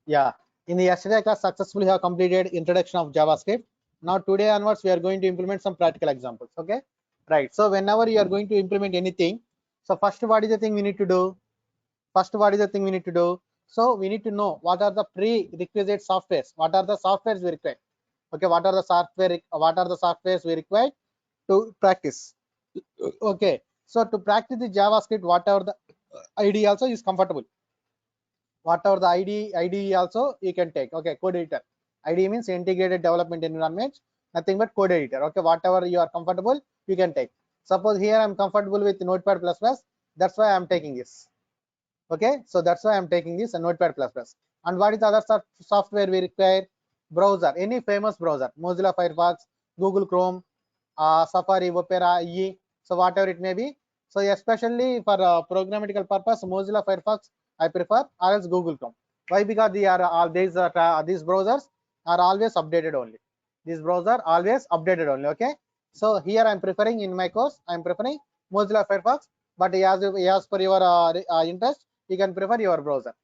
Yeah. In the yesterday class, successfully have completed introduction of JavaScript. Now today onwards, we are going to implement some practical examples. Okay. Right. So whenever you are going to implement anything, so first, what is the thing we need to do? First, what is the thing we need to do? So we need to know what are the prerequisite softwares. What are the softwares we require? Okay. What are the software? What are the softwares we require to practice? Okay. So to practice the JavaScript, whatever the ID also is comfortable. Whatever the IDE also you can take. Okay, code editor. IDE means integrated development environment, nothing but code editor. Okay, whatever you are comfortable, you can take. Suppose here I'm comfortable with Notepad++, that's why I'm taking this. Okay, so that's why I'm taking this Notepad++. And what is the other software we require? Browser, any famous browser, Mozilla Firefox, Google Chrome, Safari, Opera, IE, so whatever it may be. So especially for programmatical purpose, Mozilla Firefox I prefer, or else Google Chrome. Why? Because they are all these browsers are always updated only. These browser always updated only. Okay. So here I'm preferring in my course, I'm preferring Mozilla Firefox, but as per your interest, you can prefer your browser.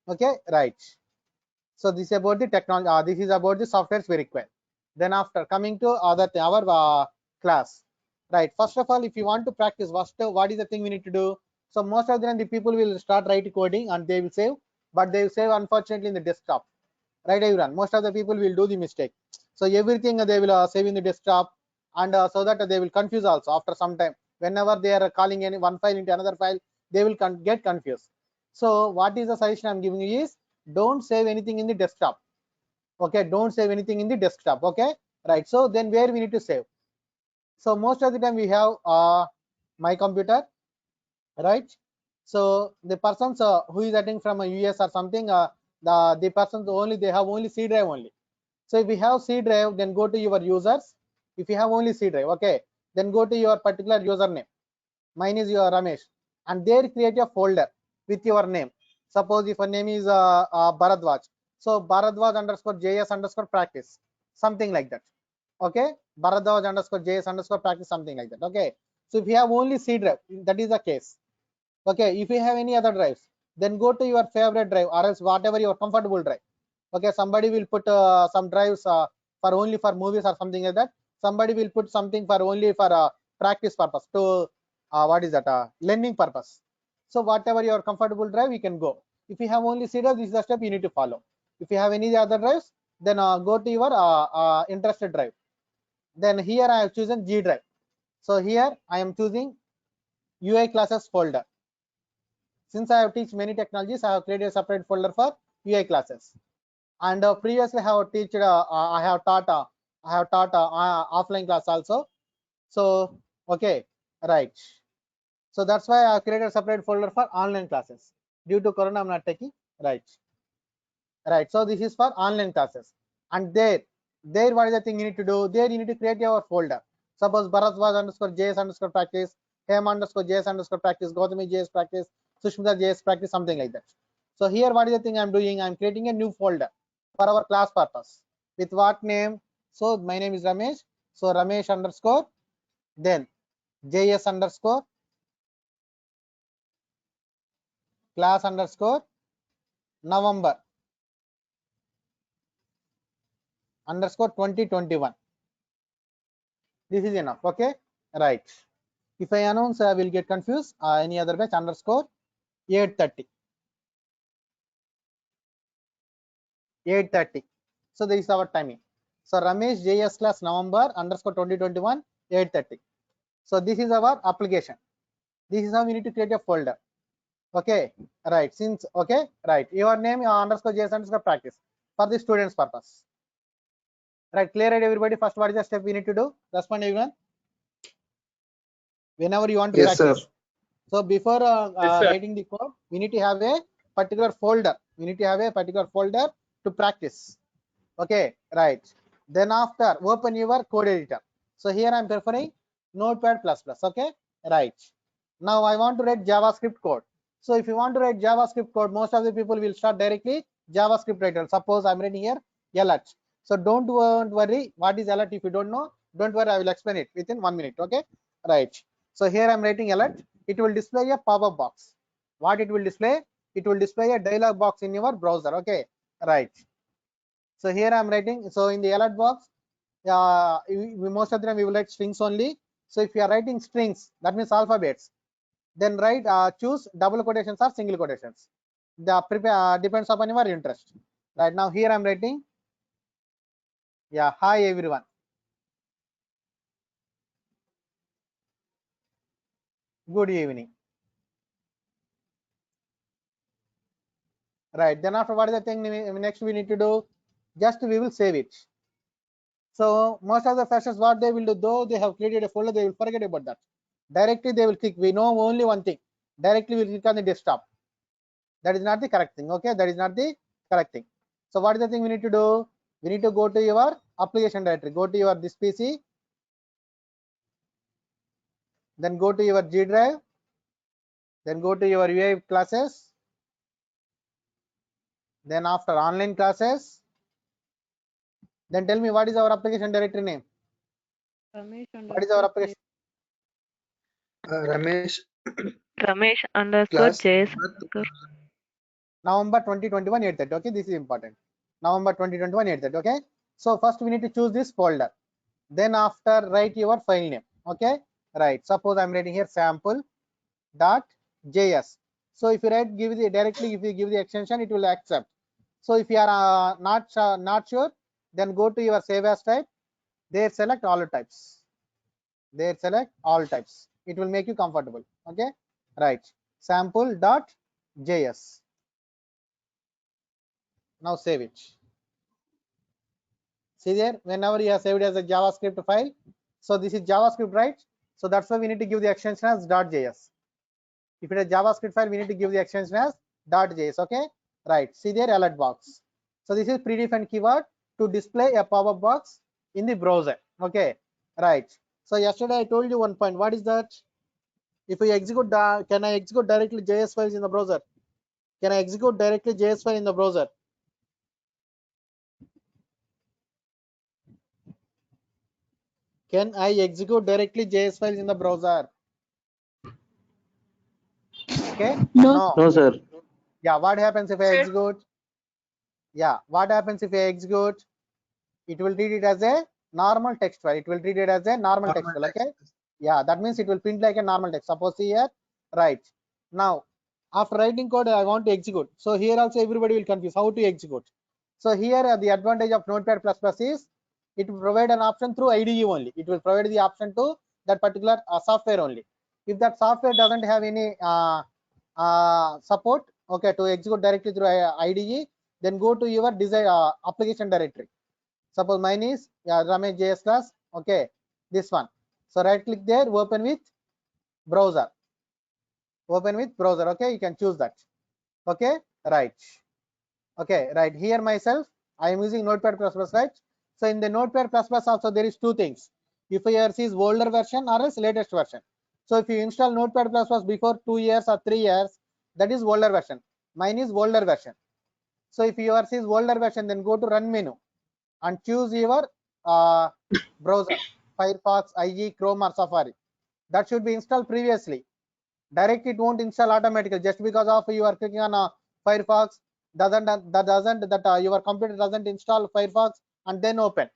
Okay, right. So this is about the technology. This is about the softwares we require. Then after coming to our class, right? First of all, if you want to practice, what is the thing we need to do? So most of the people will start writing coding and they will save, but they will save unfortunately in the desktop, right? Everyone, most of the people will do the mistake. So everything they will save in the desktop, and so that they will confuse also after some time. Whenever they are calling any one file into another file, they will get confused. So what is the suggestion I'm giving you is, don't save anything in the desktop. Okay, don't save anything in the desktop. Okay, right. So then where we need to save? So most of the time we have my computer, right? So the persons who is attending from a US or something, the persons only, they have only C drive only. So if you have C drive, then go to your users. If you have only C drive, okay, then go to your particular username. Mine is your Ramesh, and there create a folder with your name. Suppose if a name is Bharadwaj, so Bharadwaj underscore JS underscore practice, something like that. Okay, Bharadwaj underscore JS underscore practice, something like that. Okay, so if you have only C drive, that is the case. Okay, if you have any other drives, then go to your favorite drive or else whatever your comfortable drive. Okay, somebody will put some drives for only for movies or something like that. Somebody will put something for only for practice purpose, to what is that, learning purpose. So whatever your comfortable drive, you can go. If you have only C drive, this is the step you need to follow. If you have any other drives, then go to your interested drive. Then here I have chosen G drive. So here I am choosing UI classes folder. Since I have teach many technologies, I have created a separate folder for UI classes. And previously I have taught offline class also. So okay, right. So that's why I have created a separate folder for online classes. Due to Corona, I'm not taking. Right. Right. So this is for online classes. And there what is the thing you need to do? There you need to create your folder. Suppose Bharadwaj underscore JS underscore practice, Hem underscore JS underscore practice, Gautami JS practice, Sushmita JS practice, something like that. So here what is the thing I'm doing? I'm creating a new folder for our class purpose. With what name? So my name is Ramesh. So Ramesh underscore, then JS underscore class underscore November underscore 2021. This is enough. Okay, right. If I announce, I will get confused. Any other batch underscore 830. 830. So this is our timing. So Ramesh JS class November underscore 2021 830. So this is our application. This is how we need to create a folder. Okay, right. Since okay, right. Your name underscore JS underscore practice for the students' purpose. Right. Clear it, everybody. First, what is the step we need to do? Respond, everyone. Whenever you want to Yes, sir. practice. So before writing the code, we need to have a particular folder. We need to have a particular folder to practice. Okay, right. Then after, open your code editor. So here I'm preferring Notepad++. Okay, right. Now I want to write JavaScript code. So if you want to write JavaScript code, most of the people will start directly JavaScript writer. Suppose I'm writing here alert. So don't worry what is alert. If you don't know, don't worry, I will explain it within 1 minute. Okay, right. So here I'm writing alert. It will display a pop-up box. What it will display? It will display a dialog box in your browser. Okay, right. So here I'm writing. So in the alert box, most of the time we will write strings only. So if you are writing strings, that means alphabets, then write choose double quotations or single quotations. The depends upon your interest. Right now here I'm writing, yeah, hi everyone. Good evening. Right. Then after, what is the thing next we need to do? Just we will save it. So most of the freshers, what they will do, though they have created a folder, they will forget about that. Directly they will click. We know only one thing. Directly we will click on the desktop. That is not the correct thing. Okay, that is not the correct thing. So what is the thing we need to do? We need to go to your application directory. Go to your this PC. Then go to your G drive. Then go to your UI classes. Then after online classes. Then tell me, what is our application directory name? What is our application? Ramesh Ramesh underscore class JS. November 2021 8:30. Okay, this is important. November 2021 8:30. Okay, so first we need to choose this folder. Then after, write your file name. Okay, right. Suppose I'm writing here sample.js. So if you write, give the directly, if you give the extension, it will accept. So if you are not sure, then go to your save as type. There select all types. There select all types. It will make you comfortable. Okay, right. Sample.js. Now save it. See there, whenever you have saved as a JavaScript file, so this is JavaScript, right? So that's why we need to give the extension as .js. If it is a JavaScript file, we need to give the extension as .js. Okay, right. See there, alert box. So this is predefined keyword to display a pop-up box in the browser. Okay, right. So yesterday I told you one point. What is that? If we execute, can I execute directly JS files in the browser? Can I execute directly JS file in the browser? Can I execute directly JS files in the browser? Okay. No. no sir. Yeah, what happens if I execute? Yeah, what happens if I execute? It will treat it as a normal text file. It will treat it as a normal text file. Okay. Yeah, that means it will print like a normal text. Suppose here, right. Now, after writing code, I want to execute. So here also everybody will confuse how to execute. So here the advantage of Notepad++ is it will provide an option through IDE only. It will provide the option to that particular software only. If that software doesn't have any support, okay, to execute directly through IDE, then go to your design application directory. Suppose mine is Ramesh JS class. Okay, this one. So right click there, open with browser. Open with browser. Okay, you can choose that. Okay, right. Okay, right here myself, I am using Notepad++, right? So in the Notepad++ also there is two things. If yours is older version or else latest version. So if you install Notepad++ before 2 years or 3 years, that is older version. Mine is older version. So if yours is older version, then go to run menu and choose your browser, Firefox, IE, Chrome or Safari. That should be installed previously. Direct it won't install automatically just because of you are clicking on Firefox. Your computer doesn't install Firefox and then open.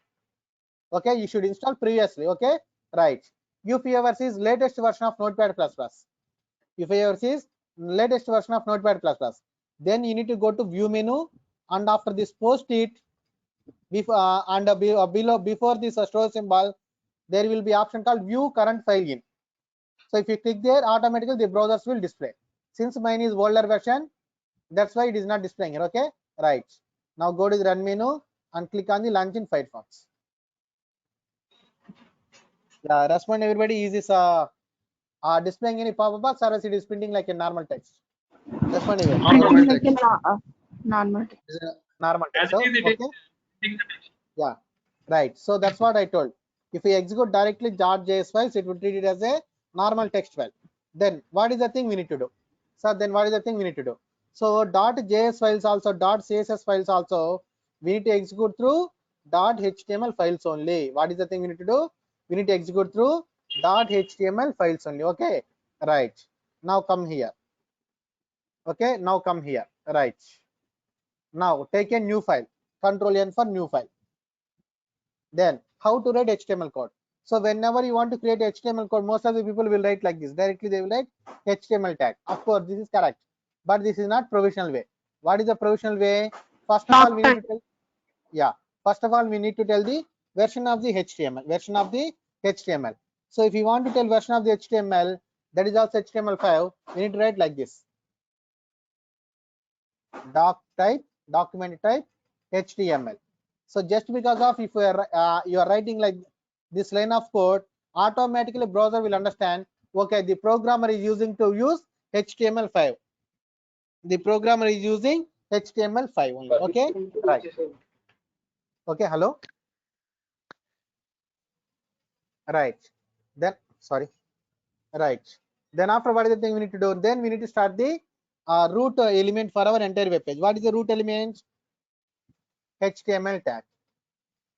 Okay, you should install previously. Okay, right. If yours is latest version of Notepad++, if yours is latest version of Notepad++, then you need to go to view menu and after this post it below before this store symbol, there will be option called view current file in. So if you click there, automatically the browsers will display. Since mine is older version, that's why it is not displaying here. Okay, right. Now go to the run menu and click on the launch in Firefox. Yeah, respond everybody. Is this displaying any pop-up box or else it is printing like a normal text? Respond everybody. Normal Like text. a normal. Normal text. So, okay. Yeah, right. So that's what I told. If we execute directly .js files, it will treat it as a normal text file. Then what is the thing we need to do? So then what is the thing we need to do? So .js files also, .css files also, we need to execute through .html files only. What is the thing we need to do? We need to execute through .html files only. Okay, right. Now come here. Okay, now come here. Right. Now take a new file, Control N for new file. Then how to write HTML code. So whenever you want to create HTML code, most of the people will write like this. Directly they will write HTML tag. Of course, this is correct, but this is not provisional way. What is the provisional way? First of all, we need to tell, yeah. First of all, we need to tell the version of the HTML. Version of the HTML. So if you want to tell version of the HTML, that is also HTML5, we need to write like this. Doc type, document type, HTML. So just because of if you are writing like this line of code, automatically browser will understand, okay, the programmer is using to use HTML5. The programmer is using HTML5 only. Okay, right. Okay, hello. Right. Then sorry. Right. Then after, what is the thing we need to do? Then we need to start the root element for our entire web page. What is the root element? HTML tag.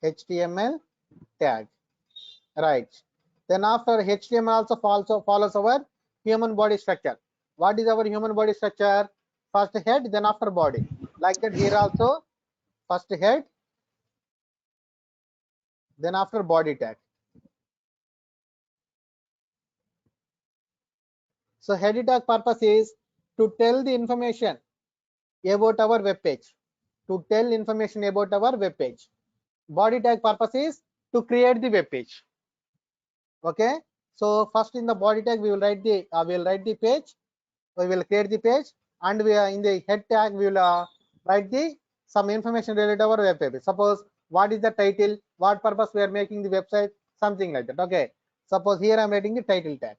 HTML tag. Right. Then after HTML also follows our human body structure. What is our human body structure? First head, then after body. Like that here also, first head, then after body tag. So head tag purpose is to tell the information about our web page. To tell information about our web page. Body tag purpose is to create the web page. Okay. So first in the body tag we will write the page. We will create the page, and we are in the head tag we will write the some information related to our web page. Suppose what is the title, what purpose we are making the website, something like that. Okay. Suppose here I am writing the title tag.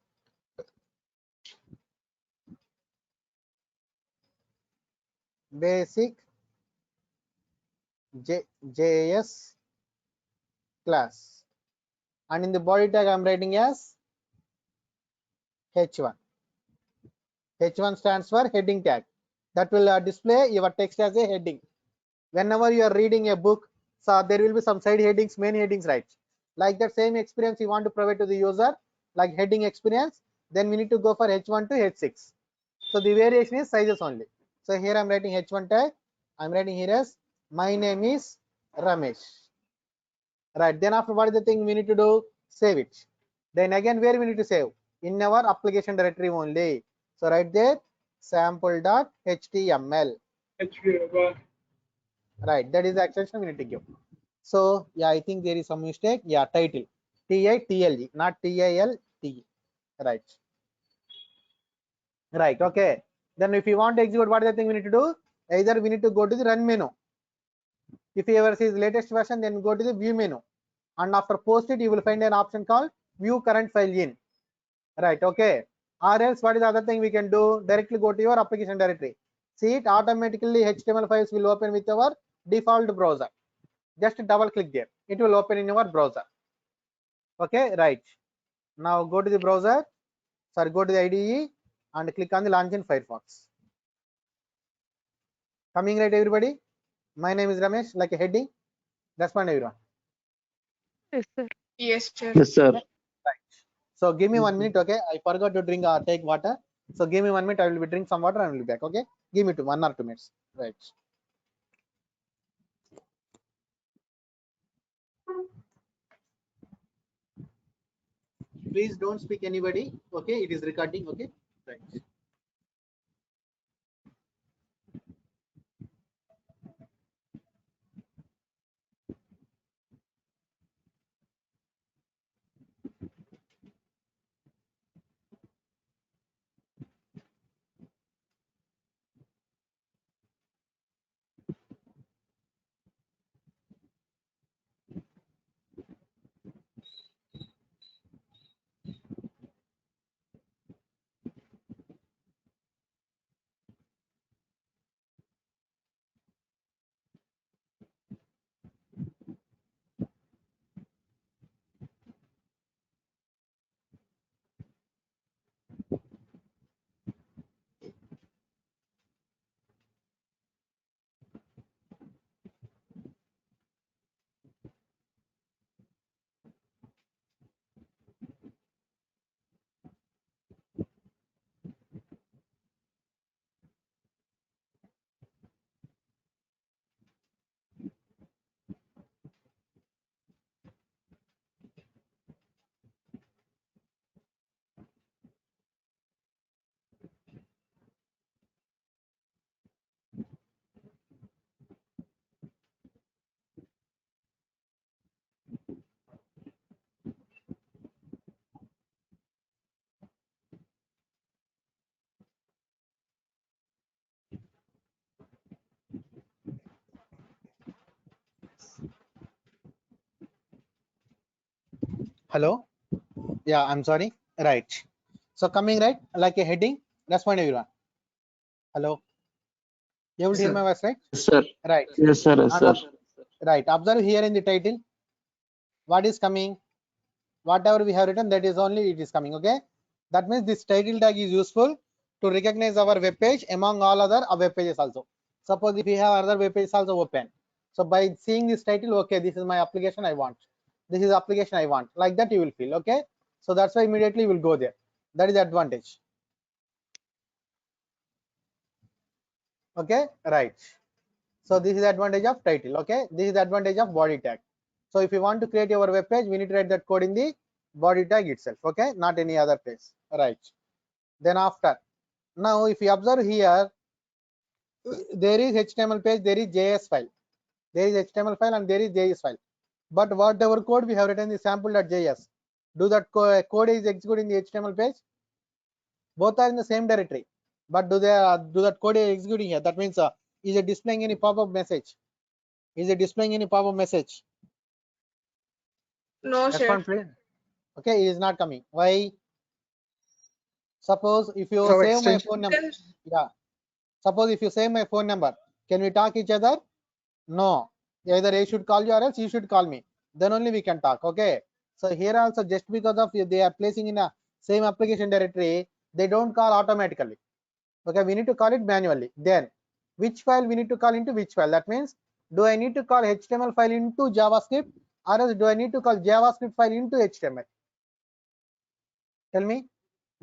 Basic JS class, and in the body tag I am writing as H1. H1 stands for heading tag. That will display your text as a heading. Whenever you are reading a book, so there will be some side headings, main headings, right? Like that same experience you want to provide to the user, like heading experience, then we need to go for H1 to H6. So the variation is sizes only. So here I'm writing H1 tag. I'm writing here as my name is Ramesh. Right. Then after, what is the thing we need to do? Save it. Then again, where we need to save? In our application directory only. So right there, sample.html. Right. That is the extension we need to give. So yeah, I think there is some mistake. Yeah, title. TITLE, not TILT. Right. Right. Okay. Then if you want to execute, what is the thing we need to do? Either we need to go to the run menu. If you ever see the latest version, then go to the view menu. And after post it, you will find an option called view current file in. Right. Okay. Or else, what is the other thing we can do? Directly go to your application directory. See it, automatically HTML files will open with our default browser. Just double click there. It will open in your browser. Okay. Right. Now go to the browser. Sorry, go to the IDE and click on the launch in Firefox. Coming right, everybody. My name is Ramesh, like a heading. Respond, everyone. Yes, sir. Yes, sir. Yes, sir. Right. So give me 1 minute, okay? I forgot to drink or take water. So give me 1 minute. I will be drink some water and will be back. Okay? Give me 1 or 2 minutes. Right. Please don't speak anybody. Okay? It is recording. Okay? Right. Hello. Yeah, I'm sorry. Right. So coming right, like a heading. Respond everyone. Hello. You will hear my voice, right? Yes, sir. Right. Yes, sir. Yes, And sir. right. Observe here in the title. What is coming? Whatever we have written, that is only it is coming. Okay. That means this title tag is useful to recognize our web page among all other web pages also. Suppose if we have other web pages also open. So by seeing this title, okay, this is my application I want. This is application I want. Like that you will feel. Okay. So that's why immediately you will go there. That is the advantage. Okay. Right. So this is the advantage of title. Okay. This is the advantage of body tag. So if you want to create your web page, we need to write that code in the body tag itself. Okay. Not any other place. Right. Then after, now if you observe here, there is HTML page, there is JS file, there is HTML file and there is JS file. But whatever code we have written is sample.js. Do that code is executed in the HTML page? Both are in the same directory. But do that code is executing here? That means is it displaying any pop-up message? Is it displaying any pop-up message? No, sir. Respond please. Okay, it is not coming. Why? Suppose if you So save my extension. phone number, yeah. Suppose if you save my phone number, can we talk each other? No. Either I should call you or else you should call me. Then only we can talk. Okay. So here also just because of they are placing in a same application directory, they don't call automatically. Okay, we need to call it manually. Then which file we need to call into which file? That means do I need to call HTML file into JavaScript or else do I need to call JavaScript file into HTML? Tell me.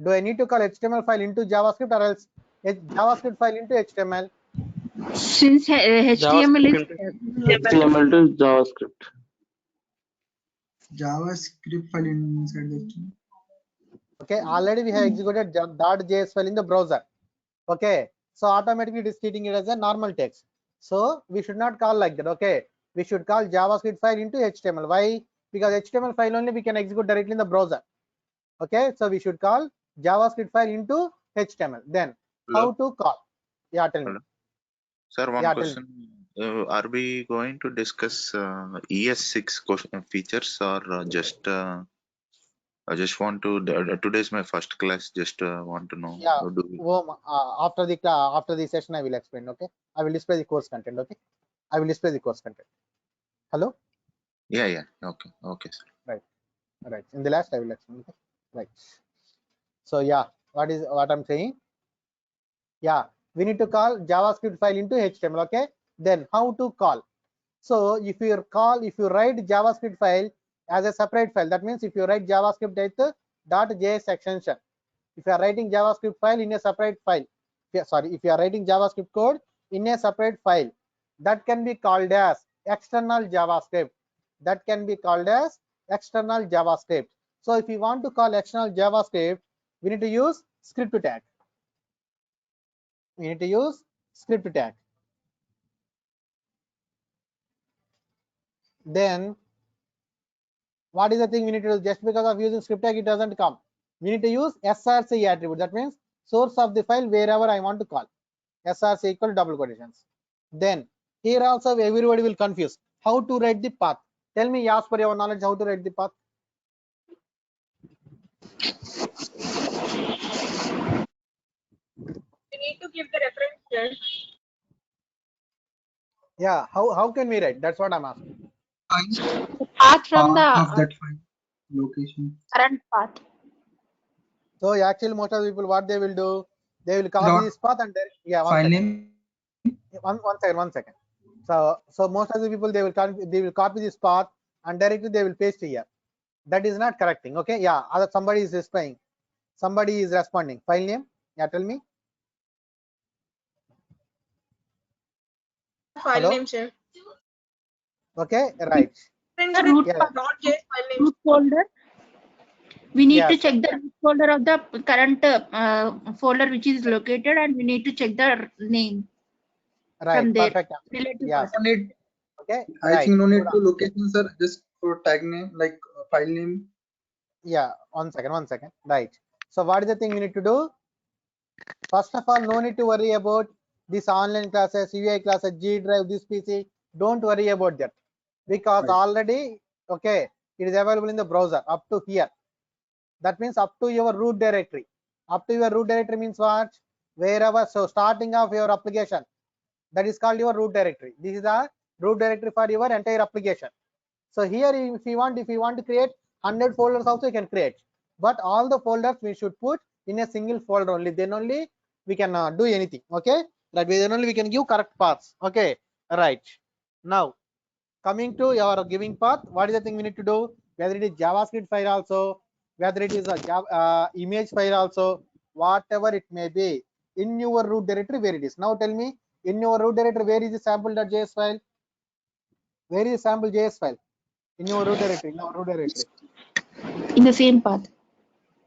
Do I need to call HTML file into JavaScript or else JavaScript file into HTML? Since HTML is HTML to JavaScript. JavaScript file inside the HTML. Okay, already we have executed .js file in the browser. Okay, so automatically it is treating it as a normal text. So we should not call like that. Okay, we should call JavaScript file into HTML. Why? Because HTML file only we can execute directly in the browser. Okay, so we should call JavaScript file into HTML. Then how to call? Yeah, tell me. Hello. Sir, one Yeah, question. Are we going to discuss ES6 features or I just want to, today is my first class, just want to know. Yeah. Do we, After the session I will explain. Okay, I will display the course content. Okay, I will display the course content. Hello. yeah. Okay, sir. Right. In the last I will explain. Okay. Right. So yeah, what I'm saying? Yeah, we need to call JavaScript file into HTML. Okay. Then how to call? So if you write JavaScript file as a separate file, that means if you write JavaScript with .js extension, if you are writing JavaScript file in a separate file, if you are writing JavaScript code in a separate file, that can be called as external JavaScript. That can be called as external JavaScript. So if you want to call external JavaScript, we need to use script tag. We need to use script tag. Then what is the thing we need to do? Just because of using script tag, it doesn't come. We need to use src attribute. That means source of the file wherever I want to call. src equal double quotations. Then here also everybody will confuse how to write the path. Tell me, as per your knowledge, how to write the path. We need to give the references. Yeah, how can we write? That's what I'm asking. path from Path of the that file location. current path. So actually most of the people what they will do, they will copy Not this path and then file name. one second. So most of the people they will copy this path and directly they will paste here. That is not correct thing. Okay, yeah, somebody is displaying, somebody is responding. File name, yeah, tell me. File Hello? name, sir. Okay, right. The root, Yeah. .js file name. root folder. We need to Yes. check the root folder of the current folder which is located, and we need to check the name Right, from there. perfect. Related Yes. path. No need. Okay, I right. think no need to location, sir. Just for tag name, like file name. Yeah, one second. Right. So what is the thing we need to do? First of all, no need to worry about this online classes, UI classes, G Drive, this PC. Don't worry about that because Right. already, okay, it is available in the browser up to here. That means up to your root directory. Up to your root directory means what? Wherever, so starting of your application, that is called your root directory. This is the root directory for your entire application. So here, if you want to create 100 folders also you can create, but all the folders we should put in a single folder only. Then only we can do anything. Okay, that way then only we can give correct paths. Okay, right. Now coming to your giving path, what is the thing we need to do? Whether it is JavaScript file also, whether it is a image file also, whatever it may be, in your root directory where it is. Now tell me, in your root directory where is the sample.js file? Where is sample.js file? In your root directory, In the same path.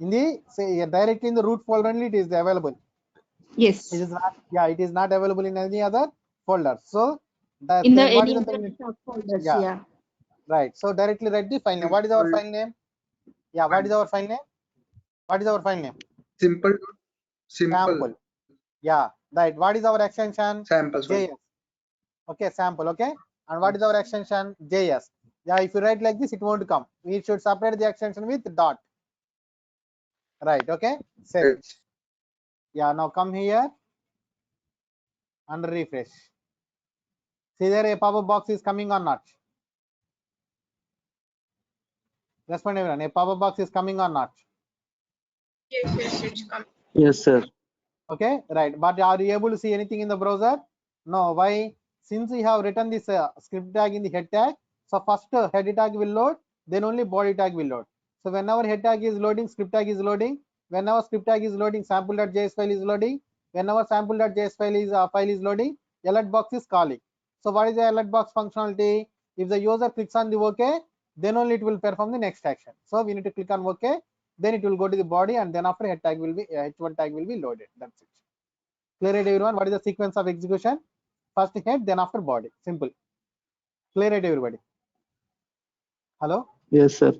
in the say directly in the root folder only it is available. Yes. It is not, yeah, it is not available in any other folder. So In the what any is the other thing? subfolders, Yeah, yeah. right. So directly write the file name. What is our file name? Yeah, what is our file name? What is our file name? Simple. Sample. Yeah, right. What is our extension? Sample. Sorry. JS. Okay, sample. Okay, and what is our extension? JS. Yeah, if you write like this, it won't come. We should separate the extension with dot. Right. Okay. Set. Right. Yeah. Now come here and refresh. See there a pop-up box is coming or not? Respond everyone. A pop-up box is coming or not? Yes, it's coming. Yes, sir. Okay, right. But are you able to see anything in the browser? No. Why? Since we have written this script tag in the head tag, so first head tag will load, then only body tag will load. So whenever head tag is loading, script tag is loading. Whenever script tag is loading, sample.js file is loading. Whenever sample.js file is loading, alert box is calling. So what is the alert box functionality? If the user clicks on the OK, then only it will perform the next action. So we need to click on OK, then it will go to the body, and then after head tag will be h1 tag will be loaded. That's it. Clear it, everyone? What is the sequence of execution? First head, then after body. Simple. Clear it, everybody? Hello? Yes, sir.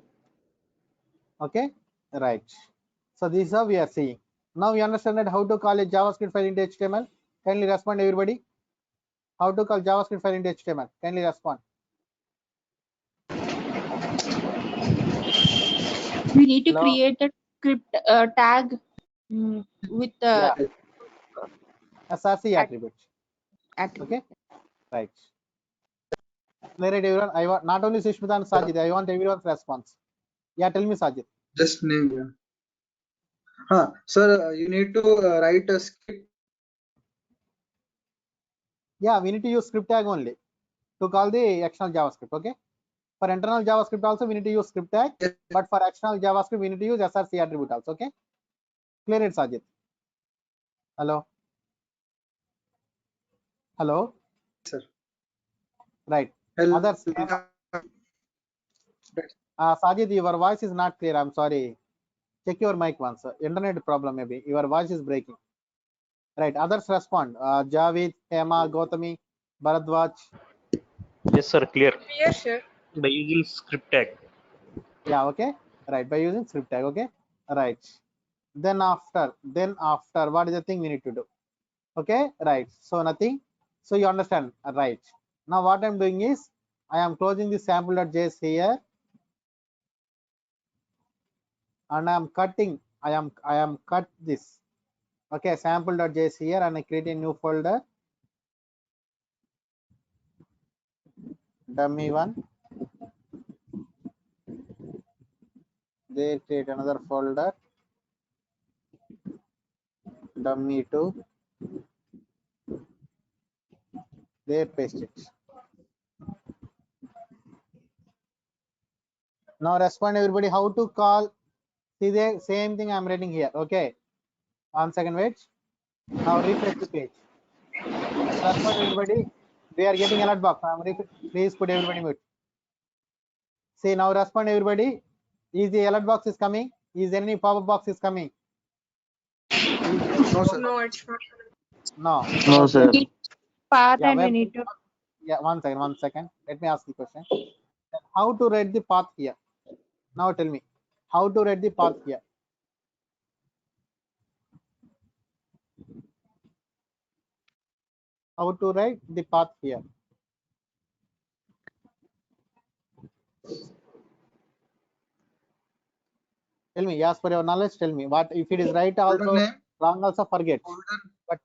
Okay, right. So this is how we are seeing. Now we understand that how to call a JavaScript file into HTML. Kindly respond, everybody. How to call JavaScript file into HTML? Kindly respond. We need to Hello? create a script tag with the Yeah, SRC attribute. attribute. Okay, right. Clear it, everyone? I want not only Sushmita and Sajid, I want everyone's response. Yeah, tell me, Sajid. Just name. Sir, you need to write a script. Yeah, we need to use script tag only to call the external JavaScript. Okay. For internal JavaScript also we need to use script tag, Yes. but for external JavaScript we need to use SRC attribute also. Okay. Clear it, Sajid? Hello. Hello. Sir. Right. Hello. Others. Sajid, your voice is not clear. I'm sorry. Check your mic once. Internet problem maybe. Your voice is breaking. Right. Others respond. Javed, Hema, Gautami, Bharadwaj. Yes, sir. Clear. Clear, sir. By using script tag. Yeah. Okay. Right. By using script tag. Okay. Right. Then after, what is the thing we need to do? Okay. Right. So nothing. So you understand. Right. Now what I'm doing is I am closing the sample.js here, and I am cutting. I am cut this. Okay, sample.js here, and I create a new folder, dummy one. There create another folder, dummy two. There paste it. Now respond, everybody. How to call? See the same thing I'm writing here. Okay. 1 second, wait. Now refresh the page. Respond, everybody. We are getting alert box. Please put everybody mute. See now respond, everybody. Is the alert box is coming? Is there any pop-up box is coming? No, sir. No, it's not. No. No, So sir. Path yeah, and we need to yeah, 1 second, 1 second. Let me ask the question. How to write the path here? Now tell me, how to write the path here? How to write the path here? Tell me, as per your knowledge, tell me what if it is right Folder also, name, wrong also, forget. folder, But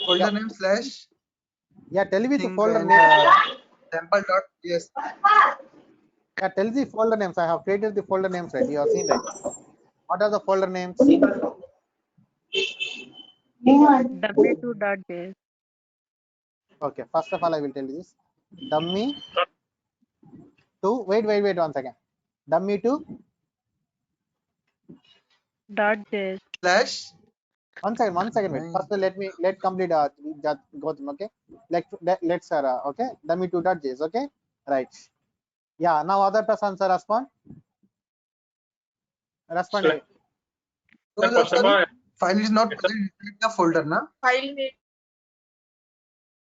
folder yeah, name slash yeah, tell me the thing folder and name. sample.js. Yeah, tell the folder names. I have created the folder names, right? You have seen, right? What are the folder names? W2.js. Okay, first of all, I will tell you this. Dummy 2. Wait, 1 second. Dummy 2. .js. Slash 1 second, 1 second. Wait. First, let complete Gautam. Okay. Let's okay. Dummy 2.js. Okay. Right. Yeah. Now other person answer respond. Respond. so the file is not present in the folder, na? File name.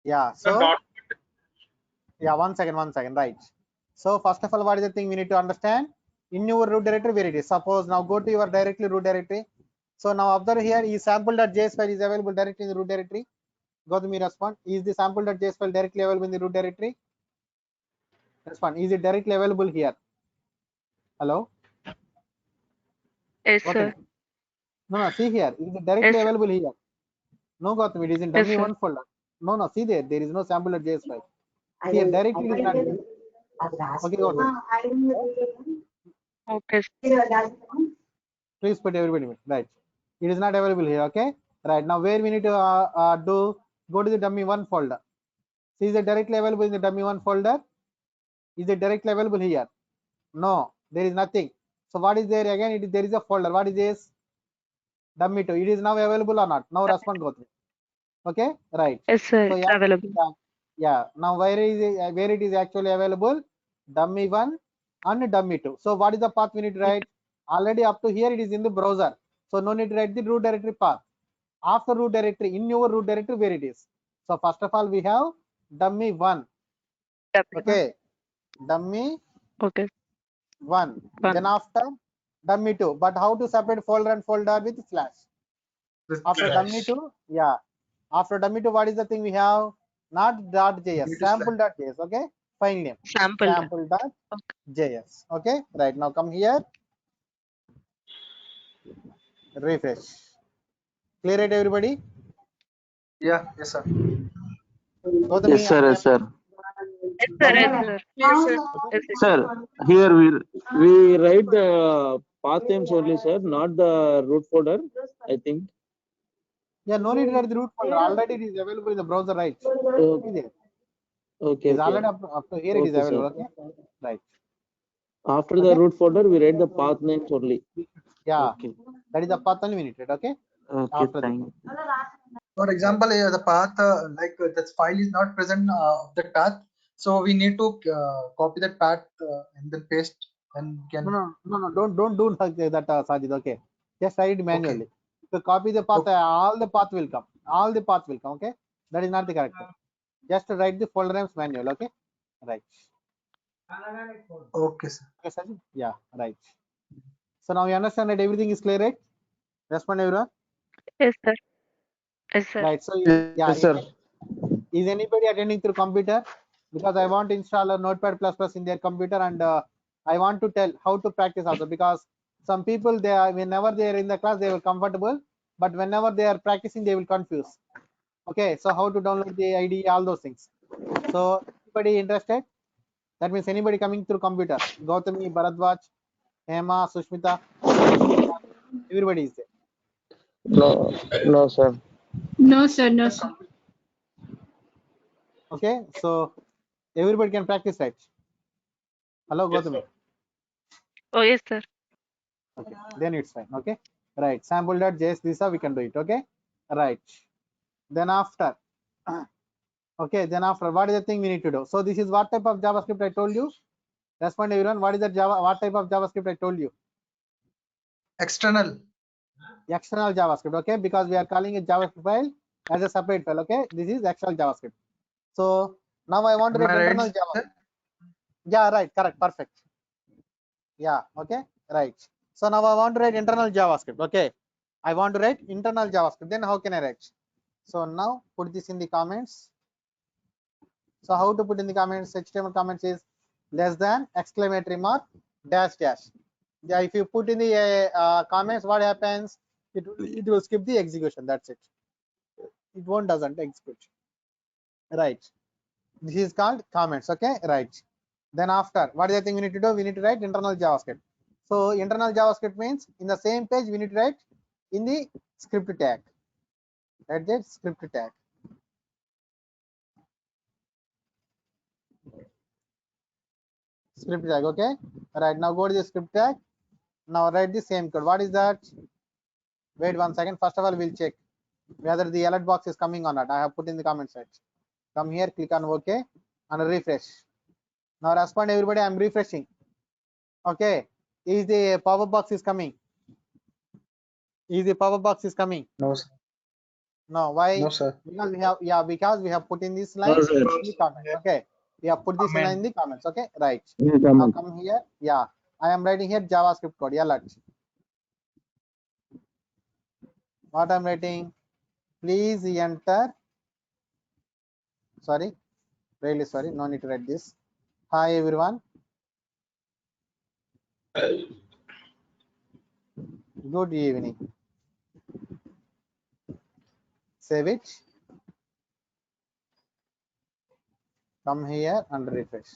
Yeah. So yeah, 1 second, 1 second. Right. So first of all, what is the thing we need to understand? In your root directory, where it is. Suppose now go to your directly root directory. So now observe here is sample.js file is available directly in the root directory. Go to me respond. Is the sample.js file directly available in the root directory? Respond. Is it directly available here? Hello? Yes, Gautam. sir. No, see here. Is it directly Yes, sir. available here? No, Gautam. It is in Yes, dummy sir. one folder. No, see there. There is no sample.js file. Here directly it is not there. Okay, Gautam. Okay, sir. Please put everybody. Right. It is not available here. Okay. Right. Now where we need to do, go to the dummy one folder. See, is it directly available in the dummy one folder? Is it directly available here? No, there is nothing. So what is there again? There is a folder. What is this? Dummy 2. It is now available or not? Now respond, go through. Okay. Right. Yes, sir. So It's yeah, available. yeah. Now where it is actually available? Dummy 1 and dummy 2. So what is the path we need to write? Already up to here it is in the browser. So no need to write the root directory path. After root directory, in your root directory where it is. So first of all we have dummy 1. Okay. Dummy Okay. 1. One. Then after dummy 2. But how to separate folder and folder with slash? After dummy 2, yeah. After dummy 2, what is the thing we have? Not .js, Need to slash. sample.js. Okay. File name. Sample. Sample.js. Okay. Right. Now come here. Refresh. Clear it, everybody? Yeah, yes, sir. Gautami, Yes, sir. Yes, sir. Yes, sir. Yes, sir. Yes, sir. Yes, sir. Sir, here we write the path names only, sir, not the root folder. I think. Yeah, no need to write the root folder. Already it is available in the browser, right? See there. Okay. It is Okay. already up to here. It is Okay, sir. available. Okay. Right. After the Okay. root folder, we write the path names only. Yeah. Okay. That is the path only we need to write. Okay. Okay. After Thank this. you. For example, the path that file is not present of that path, so we need to copy that path and then paste and can. No. Don't do like that, Sajid. Okay. Just write it manually. To copy the path, Okay. all the path will come. All the path will come. Okay. That is not the correct thing. Just write the folder names manual. Okay. Right. Okay, sir. Okay, Sajid? Yeah. Right. So now you understand that everything is clear, right? Respond, everyone. Yes, sir. Yes, sir. Right. So Yes, yeah. sir. Is anybody attending through computer? Because I want to install a Notepad++ in their computer, and I want to tell how to practice also, because some people, they are, whenever they are in the class they were comfortable, but whenever they are practicing they will confuse. Okay, so how to download the IDE, all those things. So anybody interested? That means anybody coming through computer. Gautami, Bharadwaj, Hema, Sushmita, everybody is there. No, no, sir. No, sir. No, sir. Okay, so everybody can practice, right? Hello, Gautami. Oh, yes, sir. Okay, then it's fine. Okay, right. Sample.js, this we can do it. Okay, right. Then after, okay, then after, what is the thing we need to do? So this is what type of JavaScript I told you. Respond, everyone. What is the Java? What type of JavaScript I told you? External. External JavaScript. Okay, because we are calling a JavaScript file as a separate file. Okay, this is external JavaScript. So now I want to Am write I right, internal Java. sir? Yeah, right. Correct. Perfect. Yeah. Okay. Right. So now I want to write internal JavaScript. Okay. I want to write internal JavaScript. Then how can I write? So now put this in the comments. So how to put in the comments? HTML comments is less than exclamatory mark dash dash. Yeah, if you put in the comments, what happens? It will skip the execution. That's it. It won't doesn't execute. Right. This is called comments. Okay. Right. Then after, what is the thing we need to do? We need to write internal JavaScript. So internal JavaScript means in the same page we need to write in the script tag. Right there, script tag. Script tag. Okay. Right. Now go to the script tag. Now write the same code. What is that? Wait 1 second. First of all, we'll check whether the alert box is coming or not. I have put in the comment section. Come here, click on OK and refresh. Now respond everybody. I'm refreshing. Okay. Is the pop-up box is coming? Is the pop-up box is coming? No, sir. No. Why? No, sir. Because we have put in this line No, sir. in the comment. Okay. We have put this Comment. line in the comments. Okay. Right. Yeah, Now comment. come here. Yeah. I am writing here JavaScript code. Alert. What I'm writing? Please enter. Sorry. Really sorry. No need to write this. Hi everyone. Good evening. Save it. Come here and refresh.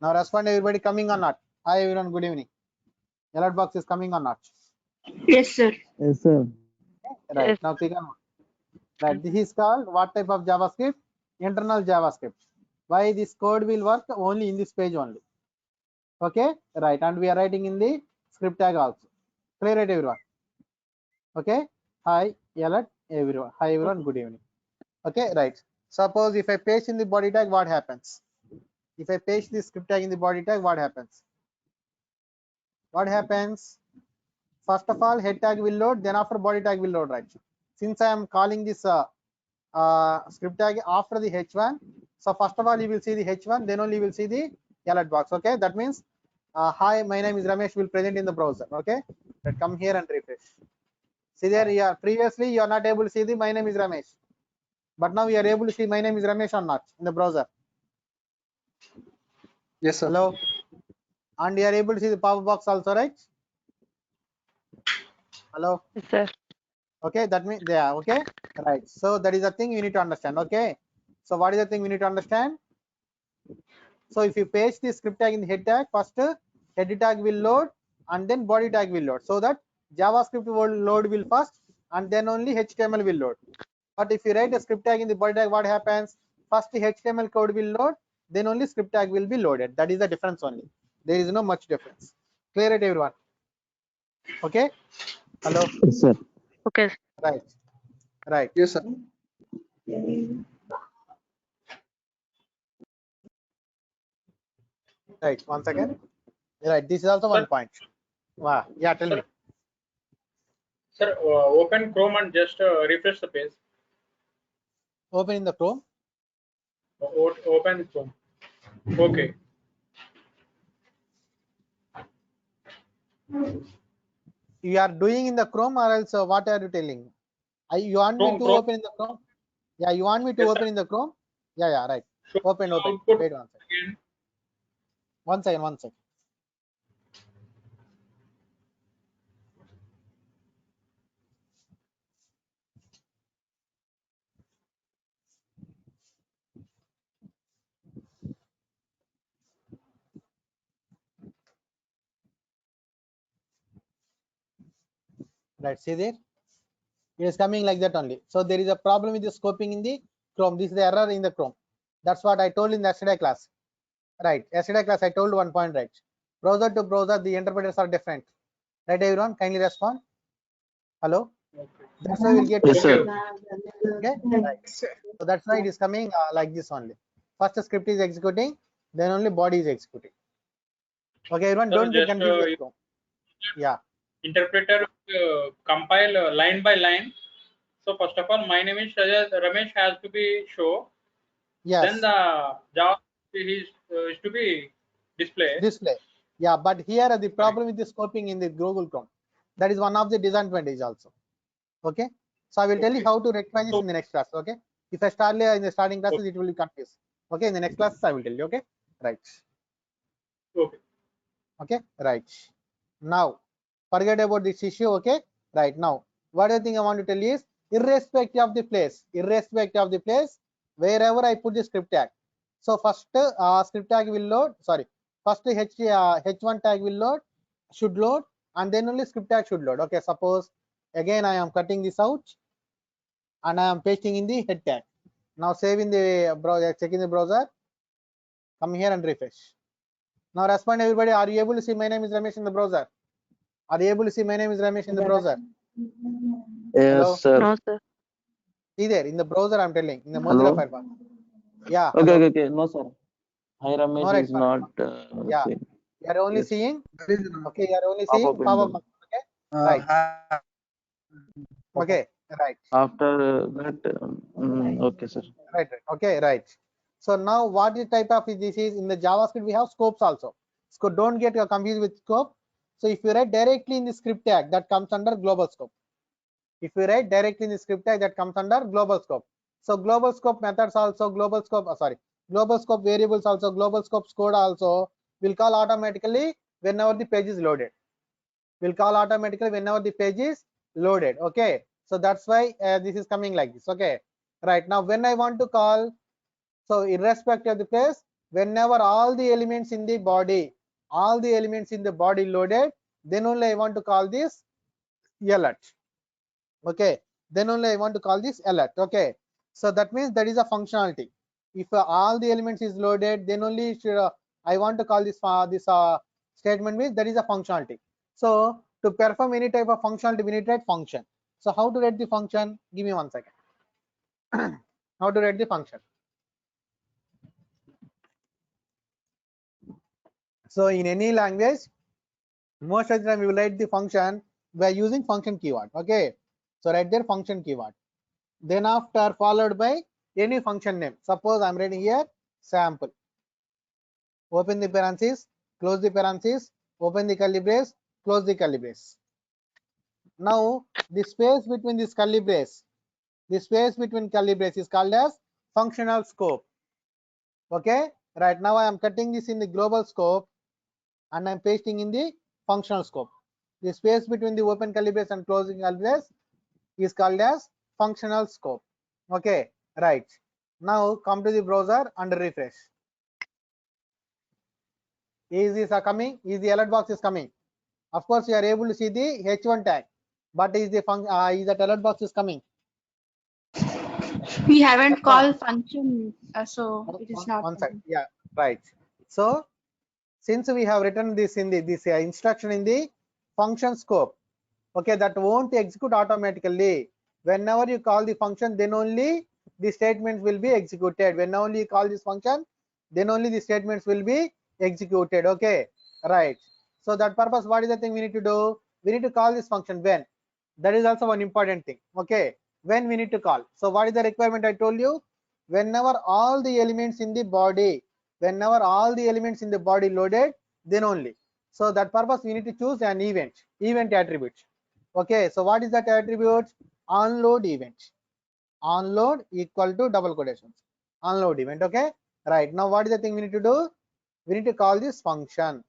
Now respond everybody coming or not. Hi everyone, good evening. Alert box is coming or not? Yes, sir. Yes, sir. Right. Yes. Now click on. Right. This is called what type of JavaScript? Internal JavaScript. Why this code will work only in this page only. Okay. Right. And we are writing in the script tag also. Clear it everyone. Okay. Hi alert everyone. Hi everyone. Good evening. Okay. Right. Suppose if I paste in the body tag, what happens? If I paste the script tag in the body tag, what happens? What happens? First of all, head tag will load, then after body tag will load, right? Since I am calling this script tag after the h1, so first of all you will see the h1, then only you will see the alert box. Okay, that means hi, my name is Ramesh will present in the browser. Okay, then come here and refresh. See there, yeah, previously you are not able to see the my name is Ramesh, but now you are able to see my name is Ramesh or not in the browser. Yes, sir. Hello, and you are able to see the pop-up box also, right? Hello. Yes, sir. Okay, that means yeah. Okay, right. So that is the thing you need to understand. Okay, so what is the thing we need to understand? So if you paste the script tag in the head tag, first head tag will load and then body tag will load, so that JavaScript will load will first and then only HTML will load. But if you write a script tag in the body tag, what happens? First the HTML code will load, then only script tag will be loaded. That is the difference only. There is no much difference. Clear it everyone? Okay. Hello. Yes, sir. Okay. Right. Right. Yes, sir. Right. 1 second. Right. This is also one point. Wow. Yeah. Tell me. Sir, open Chrome and just refresh the page. Open in the Chrome. Open Chrome. Okay. You are doing in the Chrome or else what are you telling? You want me to Chrome. open in the Chrome? Yeah. You want me to Yes, open sir. in the Chrome? Yeah. Yeah. Right. Show Open. output Wait 1 second. again. 1 second. 1 second. Right. See there? It is coming like that only. So there is a problem with the scoping in the Chrome. This is the error in the Chrome. That's what I told in the yesterday class. Right. Yesterday class I told 1 point, right? Browser to browser, the interpreters are different. Right, everyone? Kindly respond. Hello. That's why we'll get. Yes, sir. Okay. Right. So that's why it is coming like this only. First the script is executing, then only body is executing. Okay, everyone, Sir, don't get just, confused with Chrome. Yeah. Interpreter compile line by line. So first of all, my name is Ramesh has to be show. Yes. Then the Java is to be display. Display. Yeah, but here the problem with the scoping in the Google Chrome. That is one of the disadvantage also. Okay. So I will tell you how to rectify this in the next class. Okay. If I start in the starting classes, it will be confused. Okay. In the next classes, I will tell you. Okay. Right. Okay. Okay, right. Now forget about this issue. Okay, right. Now what I think I want to tell you is, irrespective of the place, wherever I put the script tag. So first script tag will load, sorry, first h1 tag will load, should load, and then only script tag should load. Okay, suppose again I am cutting this out and I am pasting in the head tag. Now save in the browser, check in the browser, come here and refresh. Now respond everybody, are you able to see my name is Ramesh in the browser? Are you able to see my name is Ramesh in the browser? Hello? Yes, sir. No, sir. See there in the browser I'm telling, in the Hello? Mozilla Firefox. Yeah, Okay, hello. okay. No, sir. Hi, No, Ramesh right, is fine. not Yeah, seen. you are only Yes. seeing, There is no okay, you are only Pop-up seeing pop-up window. box. Okay, right. Okay, right. After that, okay, sir. Right, okay, right. So now what is type of this is, in the JavaScript we have scopes also. So don't get confused with scope. So if you write directly in the script tag, that comes under global scope. If you write directly in the script tag, that comes under global scope. So global scope methods also, global scope global scope variables also, global scopes code also will call automatically whenever the page is loaded. Will call automatically whenever the page is loaded. Okay, so that's why this is coming like this. Okay, right. Now when I want to call, so irrespective of the place, whenever all the elements in the body loaded, then only I want to call this alert. Okay, then only I want to call this alert. Okay, so that means that is a functionality. If all the elements is loaded, then only should, I want to call this statement means that is a functionality. So to perform any type of functionality, we need to write function. So how to write the function? Give me 1 second. How to write the function? So in any language, most of the time we will write the function by using function keyword. Okay, so write there function keyword. Then after followed by any function name. Suppose I'm writing here sample. Open the parenthesis, close the parenthesis, open the curly brace, close the curly brace. Now the space between this curly brace, is called as functional scope. Okay, right now I am cutting this in the global scope and I'm pasting in the functional scope. The space between the open curly brace and closing curly brace is called as functional scope. Okay, right. Now come to the browser and refresh. Is this coming? Is the alert box is coming? Of course, you are able to see the H1 tag, but is the is that alert box is coming? We haven't called function, so it is not. 1 second. Yeah, right. So since we have written this in the instruction in the function scope, okay, that won't execute automatically. Whenever you call the function, then only the statements will be executed. When only you call this function, then only the statements will be executed. Okay, right. So that purpose, what is the thing we need to do? We need to call this function when. That is also one important thing. Okay, when we need to call. So what is the requirement I told you? Whenever all the elements in the body, loaded, then only. So that purpose we need to choose an event attribute. Okay, so what is that attribute? Onload event. Onload equal to double quotations. Onload event. Okay, right. Now what is the thing we need to do? We need to call this function.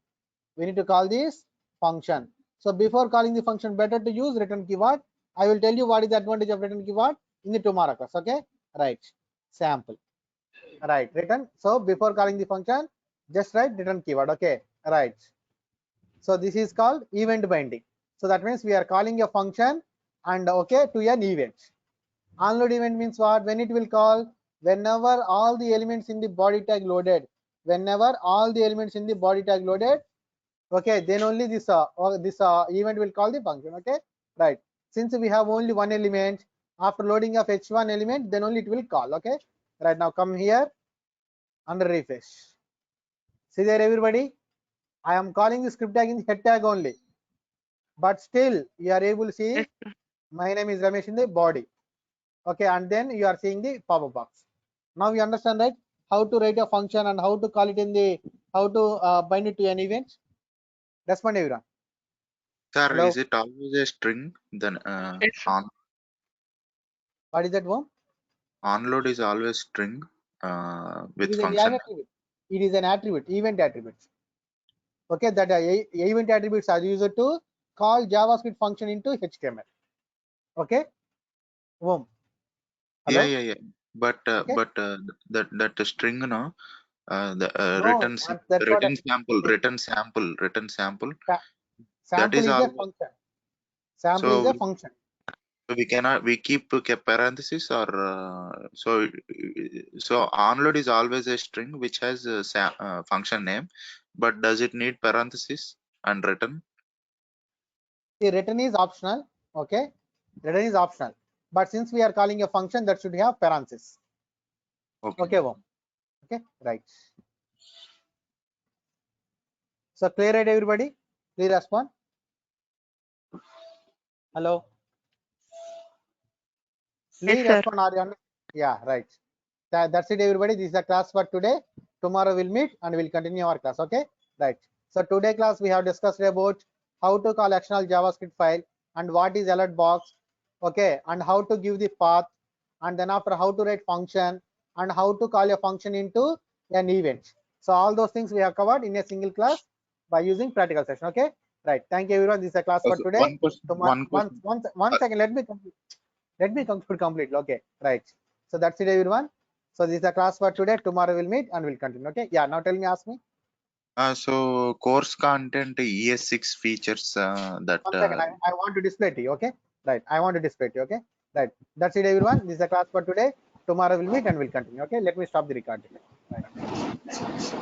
So before calling the function, better to use return keyword. I will tell you what is the advantage of return keyword in the tomorrow class. Okay, right. Sample. Right, return. So before calling the function, just write return keyword. Okay, right. So this is called event binding. So that means we are calling a function and okay to an event. Onload event means what? When it will call, whenever all the elements in the body tag loaded, okay, then only this event will call the function. Okay, right. Since we have only one element, after loading of h1 element, then only it will call. Okay, right. Now come here and refresh. See there everybody, I am calling the script tag in the head tag only, but still you are able to see Yes, sir. my name is Ramesh in the body. Okay, and then you are seeing the pop-up box. Now you understand, right, how to write a function and how to call it in the, how to bind it to an event. Respond everyone. Sir, Hello? is it always a string? Then Yes, sir. What is that one? onload is always string It with is an function. attribute. It is an attribute, event attribute. Okay, that event attributes are used to call JavaScript function into HTML. Okay. Boom. Hello? Yeah. But Okay. that string, no, the No, written that's what written sample. That sample is is all. a function. Sample is So a function. we keep parenthesis or so onload is always a string which has a function name, but does it need parenthesis and return? The return is optional. Okay. Return is optional. But since we are calling a function, that should have parenthesis. Okay. Okay. Boom. Okay. Right. So clear it, everybody? Please respond. Hello. Please Yes, sir. respond. Are you under? Yeah, right. That's it, everybody. This is the class for today. Tomorrow we'll meet and we'll continue our class. Okay, right. So today class we have discussed about how to call external JavaScript file and what is alert box. Okay, and how to give the path, and then after how to write function and how to call a function into an event. So all those things we have covered in a single class by using practical session. Okay, right. Thank you, everyone. This is a class for So today. one question. One second. Let me complete. Let me conclude completely. Okay, right. So that's it, everyone. So this is the class for today. Tomorrow we'll meet and we'll continue. Okay. Yeah. Now tell me, ask me. So course content ES6 features that. 1 second. I want to display to you. Okay. Right. I want to display to you. Okay. Right. That's it, everyone. This is the class for today. Tomorrow we'll meet and we'll continue. Okay. Let me stop the recording. Right.